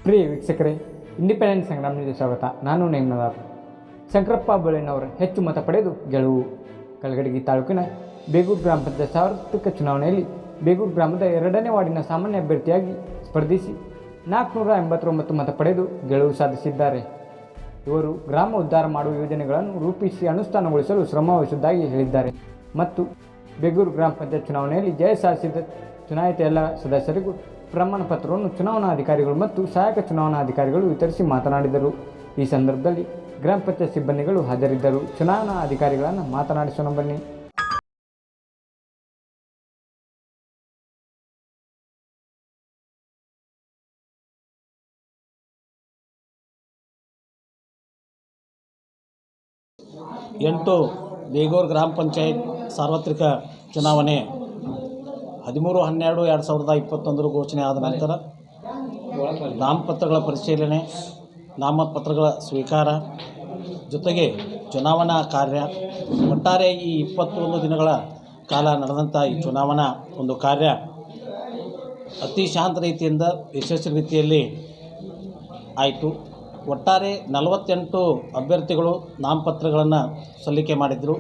ಪ್ರಿಯ ವೀಕ್ಷಕರೇ, ಇಂಡಿಪೆಂಡೆನ್ಸ್ ಸಂಗ್ರಾಮ ನ್ಯೂಸ್ಗೆ ಸ್ವಾಗತ. ನಾನು ನೇಮನಾಥ್. ಶಂಕರಪ್ಪ ಬೊಳ್ಳೆನವರು ಹೆಚ್ಚು ಮತ ಪಡೆದು ಗೆಲುವು. ಕಲಘಟಗಿ ತಾಲೂಕಿನ ಬೇಗೂರು ಗ್ರಾಮ ಪಂಚಾಯತ್ ಸಾರ್ವತ್ರಿಕ ಚುನಾವಣೆಯಲ್ಲಿ ಬೇಗೂರು ಗ್ರಾಮದ 2ನೇ ವಾರ್ಡಿನ ಸಾಮಾನ್ಯ ಅಭ್ಯರ್ಥಿಯಾಗಿ ಸ್ಪರ್ಧಿಸಿ 489 ಮತ ಪಡೆದು ಗೆಲುವು ಸಾಧಿಸಿದ್ದಾರೆ. ಇವರು ಗ್ರಾಮ ಉದ್ಧಾರ ಮಾಡುವ ಯೋಜನೆಗಳನ್ನು ರೂಪಿಸಿ ಅನುಷ್ಠಾನಗೊಳಿಸಲು ಶ್ರಮವಹಿಸುವುದಾಗಿ ಹೇಳಿದ್ದಾರೆ ಮತ್ತು ಬೇಗೂರು ಗ್ರಾಮ ಪಂಚಾಯತ್ ಚುನಾವಣೆಯಲ್ಲಿ ಜಯ ಸಾಧಿಸಿದ ಚುನಾಯಿತ ಎಲ್ಲ ಸದಸ್ಯರಿಗೂ ಪ್ರಮಾಣ ಪತ್ರವನ್ನು ಚುನಾವಣಾಧಿಕಾರಿಗಳು ಮತ್ತು ಸಹಾಯಕ ಚುನಾವಣಾಧಿಕಾರಿಗಳು ವಿತರಿಸಿ ಮಾತನಾಡಿದರು. ಈ ಸಂದರ್ಭದಲ್ಲಿ ಗ್ರಾಮ ಪಂಚಾಯತ್ ಸಿಬ್ಬಂದಿಗಳು ಹಾಜರಿದ್ದರು. ಚುನಾವಣಾ ಅಧಿಕಾರಿಗಳನ್ನು ಮಾತನಾಡಿಸೋಣ ಬನ್ನಿ. ಬೇಗೂರು ಗ್ರಾಮ ಪಂಚಾಯತ್ ಸಾರ್ವತ್ರಿಕ ಚುನಾವಣೆ 13/12/2021 ಘೋಷಣೆ ಆದ ನಂತರ ನಾಮಪತ್ರಗಳ ಪರಿಶೀಲನೆ, ನಾಮಪತ್ರಗಳ ಸ್ವೀಕಾರ ಜೊತೆಗೆ ಚುನಾವಣಾ ಕಾರ್ಯ ಒಟ್ಟಾರೆ ಈ 21 ದಿನಗಳ ಕಾಲ ನಡೆದಂಥ ಈ ಚುನಾವಣಾ ಒಂದು ಕಾರ್ಯ ಅತಿ ಶಾಂತ ರೀತಿಯಿಂದ ಯಶಸ್ವಿ ರೀತಿಯಲ್ಲಿ ಆಯಿತು. ಒಟ್ಟಾರೆ 48 ಅಭ್ಯರ್ಥಿಗಳು ನಾಮಪತ್ರಗಳನ್ನು ಸಲ್ಲಿಕೆ ಮಾಡಿದರು.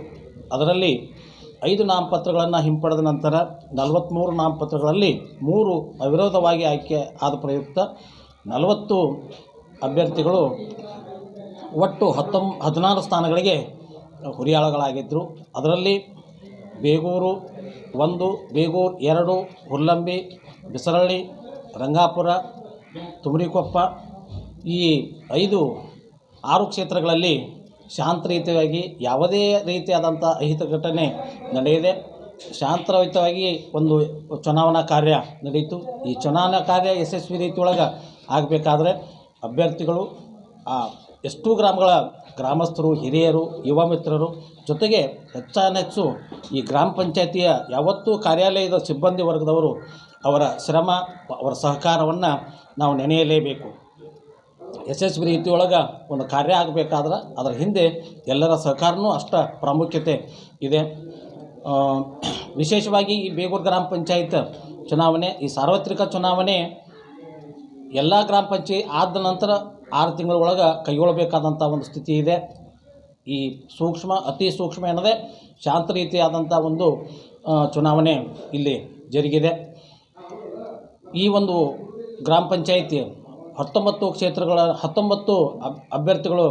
ಅದರಲ್ಲಿ 5 ನಾಮಪತ್ರಗಳನ್ನು ಹಿಂಪಡೆದ ನಂತರ 43 ನಾಮಪತ್ರಗಳಲ್ಲಿ 3 ಅವಿರೋಧವಾಗಿ ಆಯ್ಕೆ ಆದ ಪ್ರಯುಕ್ತ 40 ಅಭ್ಯರ್ಥಿಗಳು ಒಟ್ಟು 16 ಸ್ಥಾನಗಳಿಗೆ ಹುರಿಯಾಳುಗಳಾಗಿದ್ದರು. ಅದರಲ್ಲಿ ಬೇಗೂರು 1, ಬೇಗೂರು 2, ಹುಲ್ಲಂಬಿ, ಬಿಸರಳ್ಳಿ, ರಂಗಾಪುರ, ತುಮರಿಕೊಪ್ಪ ಈ 6 ಕ್ಷೇತ್ರಗಳಲ್ಲಿ ಶಾಂತ ರೀತಿಯಾಗಿ ಯಾವುದೇ ರೀತಿಯಾದಂಥ ಅಹಿತ ಘಟನೆ ನಡೆಯದೆ ಶಾಂತರಹಿತವಾಗಿ ಒಂದು ಚುನಾವಣಾ ಕಾರ್ಯ ನಡೆಯಿತು. ಈ ಚುನಾವಣಾ ಕಾರ್ಯ ಯಶಸ್ವಿ ರೀತಿಯೊಳಗೆ ಆಗಬೇಕಾದ್ರೆ ಅಭ್ಯರ್ಥಿಗಳು ಎಷ್ಟು ಗ್ರಾಮಗಳ ಗ್ರಾಮಸ್ಥರು, ಹಿರಿಯರು, ಯುವ ಮಿತ್ರರು ಜೊತೆಗೆ ಹೆಚ್ಚಾನೆಚ್ಚು ಈ ಗ್ರಾಮ ಪಂಚಾಯತಿಯ ಯಾವತ್ತೂ ಕಾರ್ಯಾಲಯದ ಸಿಬ್ಬಂದಿ ವರ್ಗದವರು ಅವರ ಶ್ರಮ, ಅವರ ಸಹಕಾರವನ್ನು ನಾವು ನೆನೆಯಲೇಬೇಕು. ಯಶಸ್ವಿ ರೀತಿಯೊಳಗೆ ಒಂದು ಕಾರ್ಯ ಆಗಬೇಕಾದ್ರೆ ಅದರ ಹಿಂದೆ ಎಲ್ಲರ ಸಹಕಾರನೂ ಅಷ್ಟ ಪ್ರಾಮುಖ್ಯತೆ ಇದೆ. ವಿಶೇಷವಾಗಿ ಈ ಬೇಗೂರು ಗ್ರಾಮ ಪಂಚಾಯತ್ ಚುನಾವಣೆ, ಈ ಸಾರ್ವತ್ರಿಕ ಚುನಾವಣೆ ಎಲ್ಲ ಗ್ರಾಮ ಪಂಚಾಯತ್ ಆದ ನಂತರ 6 ತಿಂಗಳ ಒಳಗೆ ಕೈಗೊಳ್ಳಬೇಕಾದಂಥ ಒಂದು ಸ್ಥಿತಿ ಇದೆ. ಈ ಅತಿ ಸೂಕ್ಷ್ಮ ಎನ್ನದೇ ಶಾಂತ ರೀತಿಯಾದಂಥ ಒಂದು ಚುನಾವಣೆ ಇಲ್ಲಿ ಜರುಗಿದೆ. ಈ ಒಂದು ಗ್ರಾಮ ಪಂಚಾಯತಿ 19 ಕ್ಷೇತ್ರಗಳ 19 ಅಭ್ಯರ್ಥಿಗಳು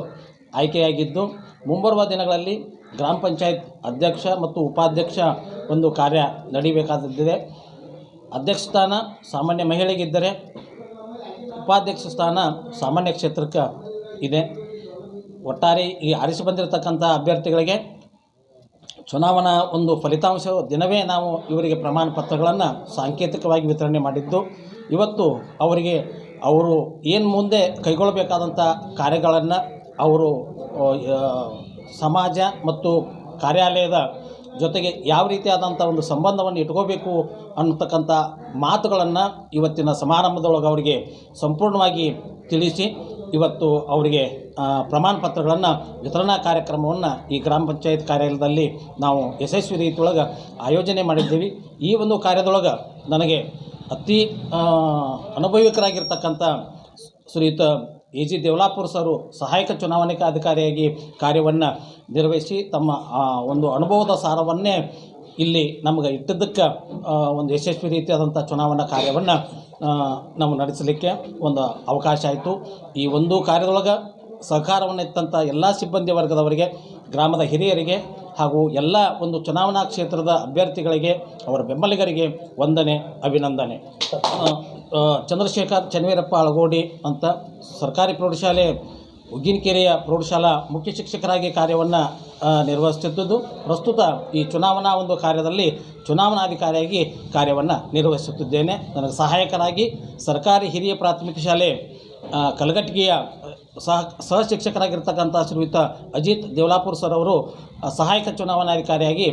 ಆಯ್ಕೆಯಾಗಿದ್ದು, ಮುಂಬರುವ ದಿನಗಳಲ್ಲಿ ಗ್ರಾಮ ಪಂಚಾಯತ್ ಅಧ್ಯಕ್ಷ ಮತ್ತು ಉಪಾಧ್ಯಕ್ಷ ಒಂದು ಕಾರ್ಯ ನಡೀಬೇಕಾದದ್ದಿದೆ. ಅಧ್ಯಕ್ಷ ಸ್ಥಾನ ಸಾಮಾನ್ಯ ಮಹಿಳೆಗಿದ್ದರೆ ಉಪಾಧ್ಯಕ್ಷ ಸ್ಥಾನ ಸಾಮಾನ್ಯ ಕ್ಷೇತ್ರಕ್ಕೆ ಇದೆ. ಒಟ್ಟಾರೆ ಈ ಆರಿಸಿ ಬಂದಿರತಕ್ಕಂಥ ಅಭ್ಯರ್ಥಿಗಳಿಗೆ ಚುನಾವಣಾ ಒಂದು ಫಲಿತಾಂಶ ದಿನವೇ ನಾವು ಇವರಿಗೆ ಪ್ರಮಾಣ ಪತ್ರಗಳನ್ನು ಸಾಂಕೇತಿಕವಾಗಿ ವಿತರಣೆ ಮಾಡಿದ್ದು, ಇವತ್ತು ಅವರಿಗೆ ಅವರು ಏನು ಮುಂದೆ ಕೈಗೊಳ್ಳಬೇಕಾದಂಥ ಕಾರ್ಯಗಳನ್ನು ಅವರು ಸಮಾಜ ಮತ್ತು ಕಾರ್ಯಾಲಯದ ಜೊತೆಗೆ ಯಾವ ರೀತಿಯಾದಂಥ ಒಂದು ಸಂಬಂಧವನ್ನು ಇಟ್ಕೋಬೇಕು ಅನ್ನತಕ್ಕಂಥ ಮಾತುಗಳನ್ನು ಇವತ್ತಿನ ಸಮಾರಂಭದೊಳಗೆ ಅವರಿಗೆ ಸಂಪೂರ್ಣವಾಗಿ ತಿಳಿಸಿ ಇವತ್ತು ಅವರಿಗೆ ಪ್ರಮಾಣ ಪತ್ರಗಳನ್ನು ವಿತರಣಾ ಕಾರ್ಯಕ್ರಮವನ್ನು ಈ ಗ್ರಾಮ ಪಂಚಾಯತ್ ಕಾರ್ಯಾಲಯದಲ್ಲಿ ನಾವು ಯಶಸ್ವಿ ರೀತಿಯೊಳಗೆ ಆಯೋಜನೆ ಮಾಡಿದ್ದೀವಿ. ಈ ಒಂದು ಕಾರ್ಯದೊಳಗೆ ನನಗೆ ಅತಿ ಅನುಭವಿಕರಾಗಿರ್ತಕ್ಕಂಥ ಶ್ರೀಯುತ A.G. ದೇವಲಾಪುರ ಸರು ಸಹಾಯಕ ಚುನಾವಣಾ ಅಧಿಕಾರಿಯಾಗಿ ಕಾರ್ಯವನ್ನು ನಿರ್ವಹಿಸಿ ತಮ್ಮ ಒಂದು ಅನುಭವದ ಸಾರವನ್ನೇ ಇಲ್ಲಿ ನಮಗೆ ಇಟ್ಟಿದ್ದಕ್ಕೆ ಒಂದು ಯಶಸ್ವಿ ರೀತಿಯಾದಂಥ ಚುನಾವಣಾ ಕಾರ್ಯವನ್ನು ನಾವು ನಡೆಸಲಿಕ್ಕೆ ಒಂದು ಅವಕಾಶ ಆಯಿತು. ಈ ಒಂದು ಕಾರ್ಯದೊಳಗೆ ಸಹಕಾರವನ್ನು ಇತ್ತಂಥ ಎಲ್ಲ ಸಿಬ್ಬಂದಿ ವರ್ಗದವರಿಗೆ, ಗ್ರಾಮದ ಹಿರಿಯರಿಗೆ ಹಾಗೂ ಎಲ್ಲ ಒಂದು ಚುನಾವಣಾ ಕ್ಷೇತ್ರದ ಅಭ್ಯರ್ಥಿಗಳಿಗೆ, ಅವರ ಬೆಂಬಲಿಗರಿಗೆ ವಂದನೆ, ಅಭಿನಂದನೆ. ಚಂದ್ರಶೇಖರ್ ಚನ್ನವೀರಪ್ಪ ಅಳಗೋಡಿ ಅಂತ ಸರ್ಕಾರಿ ಪ್ರೌಢಶಾಲೆ ಉಗ್ಗಿನಕೆರೆಯ ಪ್ರೌಢಶಾಲಾ ಮುಖ್ಯ ಶಿಕ್ಷಕರಾಗಿ ಕಾರ್ಯವನ್ನು ನಿರ್ವಹಿಸುತ್ತಿದ್ದು, ಪ್ರಸ್ತುತ ಈ ಚುನಾವಣಾ ಒಂದು ಕಾರ್ಯದಲ್ಲಿ ಚುನಾವಣಾಧಿಕಾರಿಯಾಗಿ ಕಾರ್ಯವನ್ನು ನಿರ್ವಹಿಸುತ್ತಿದ್ದೇನೆ. ನನಗೆ ಸಹಾಯಕರಾಗಿ ಸರ್ಕಾರಿ ಹಿರಿಯ ಪ್ರಾಥಮಿಕ ಶಾಲೆ ಕಲಘಟಗಿಯ ಸಹ ಶಿಕ್ಷಕರಾಗಿರ್ತಕ್ಕಂಥ ಶ್ರೀಯುತ ಅಜಿತ್ ದೇವಲಾಪುರ ಸರ್ ಅವರು ಸಹಾಯಕ ಚುನಾವಣಾಧಿಕಾರಿಯಾಗಿ